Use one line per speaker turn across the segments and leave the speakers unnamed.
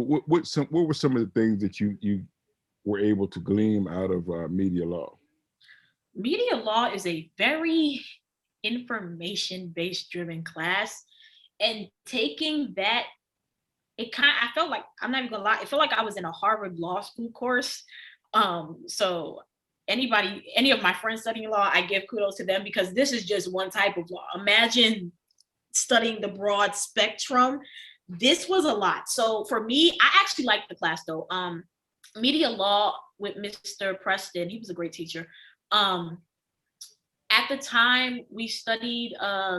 what were some of the things that you were able to glean out of media law?
Media law is a very information based driven class. And taking that, I felt like, I'm not even gonna lie, it felt like I was in a Harvard law school course. So any of my friends studying law, I give kudos to them because this is just one type of law. Imagine studying the broad spectrum. This was a lot. So for me, I actually liked the class though. Media law with Mr. Preston, he was a great teacher. Um, at the time we studied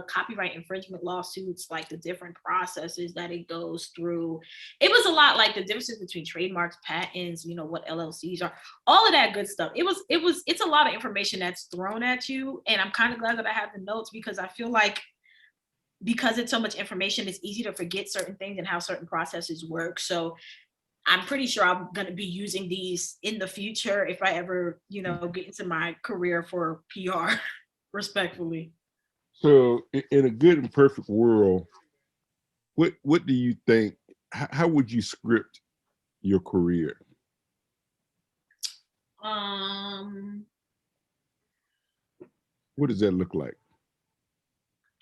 copyright infringement lawsuits, like the different processes that it goes through. It was a lot, like the differences between trademarks, patents, what LLCs are, all of that good stuff. It's a lot of information that's thrown at you, and I'm kind of glad that I have the notes because I feel like because it's so much information, it's easy to forget certain things and how certain processes work. So I'm pretty sure I'm going to be using these in the future if I ever, get into my career for PR, respectfully.
So, in a good and perfect world, what do you think? How would you script your career?
Um,
What does that look like?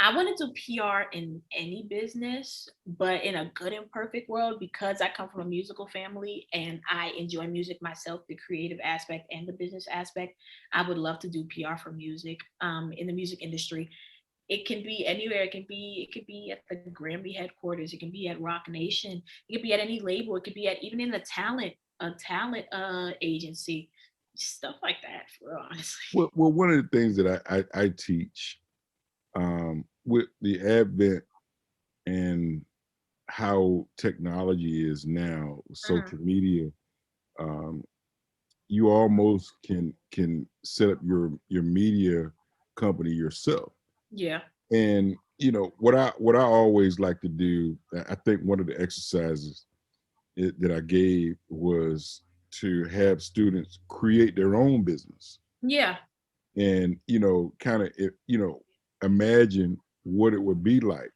I wouldn't do PR in any business, but in a good and perfect world, because I come from a musical family and I enjoy music myself, the creative aspect and the business aspect, I would love to do PR for music. In the music industry, it can be anywhere. It could be at the Grammy headquarters. It can be at Rock Nation. It could be at any label. It could be at even in a talent agency, stuff like that. For real, honestly.
Well, one of the things that I teach with the advent and how technology is now,
Mhm.
social media, um, you almost can set up your media company yourself.
Yeah.
And what I always like to do, I think one of the exercises that I gave was to have students create their own business
Yeah.
and kind of imagine what it would be like.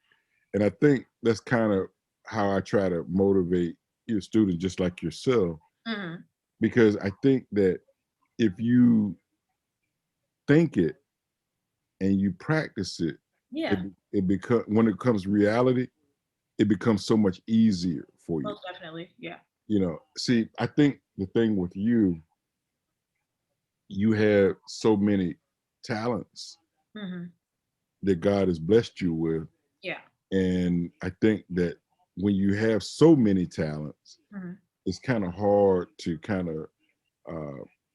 And I think that's kind of how I try to motivate your students just like yourself,
Mhm.
because I think that if you think it and you practice it, it
Yeah.
it become when it comes reality, it becomes so much easier for you.
Most definitely. Yeah.
See, I think the thing with you, you have so many talents
Mhm.
that God has blessed you with.
Yeah.
And I think that when you have so many talents,
Mhm.
it's kind of hard to kind of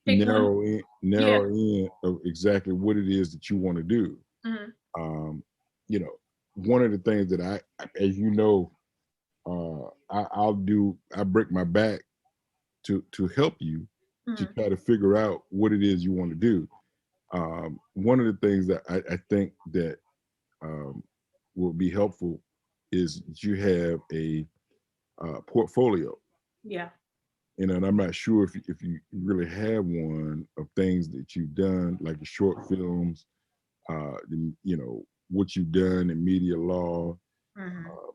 Pick one. Yeah.
narrow in of exactly what it is that you want to do.
Mhm.
Um, you know, one of the things that as I break my back to help you to
Mhm.
try to figure out what it is you want to do. One of the things that I think that um, will be helpful is that you have a portfolio.
Yeah.
And I'm not sure if you really have one of things that you've done, like the short films, what you've done in media law.
Mhm.
Uh,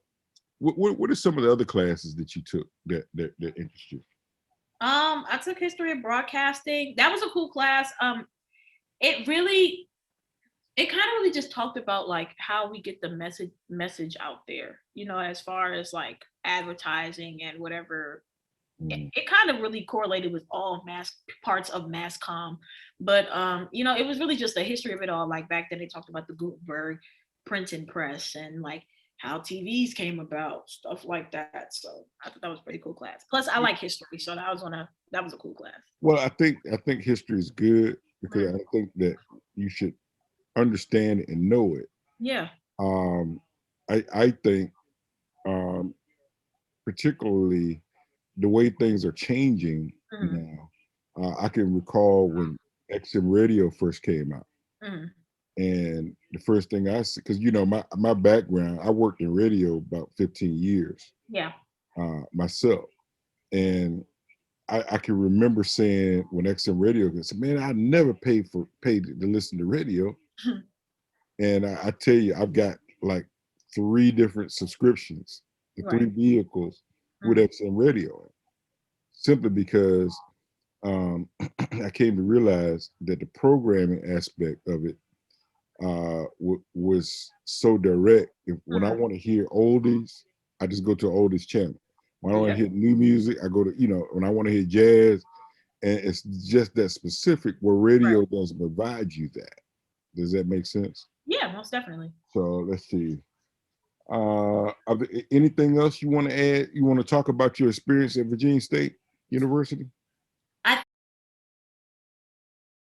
what are some of the other classes that you took that interest you?
I took history of broadcasting. That was a cool class. It really, it kind of really just talked about like how we get the message out there. As far as like advertising and whatever.
Mm.
It kind of really correlated with all mass parts of mass comm, but it was really just the history of it all. Like back then, they talked about the Gutenberg printing press and like how TVs came about, stuff like that. So I thought that was a pretty cool class. Plus, I like history, so that was a cool class.
Well, I think history is good because
Mm.
I think that you should understand it and know it.
Yeah.
Um, I think um, particularly the way things are changing
Mm.
now. I can recall when XM radio first came out,
Mm.
and the first thing I see, because my background, I worked in radio about 15 years
Yeah.
myself, and I can remember saying when XM radio came, I said, "Man, I never paid to listen to radio," and I tell you, I've got like three different subscriptions, the three
Right.
vehicles. with
Mm.
XM radio, simply because I came to realize that the programming aspect of it was so direct. When I
Mm.
want to hear oldies, I just go to oldies channel. When I want to
Yep.
hear new music, I go to, when I want to hear jazz, and it's just that specific where
Right.
radio doesn't provide you that. Does that make sense?
Yeah, most definitely.
So let's see. Anything else you want to add? You want to talk about your experience at Virginia State University?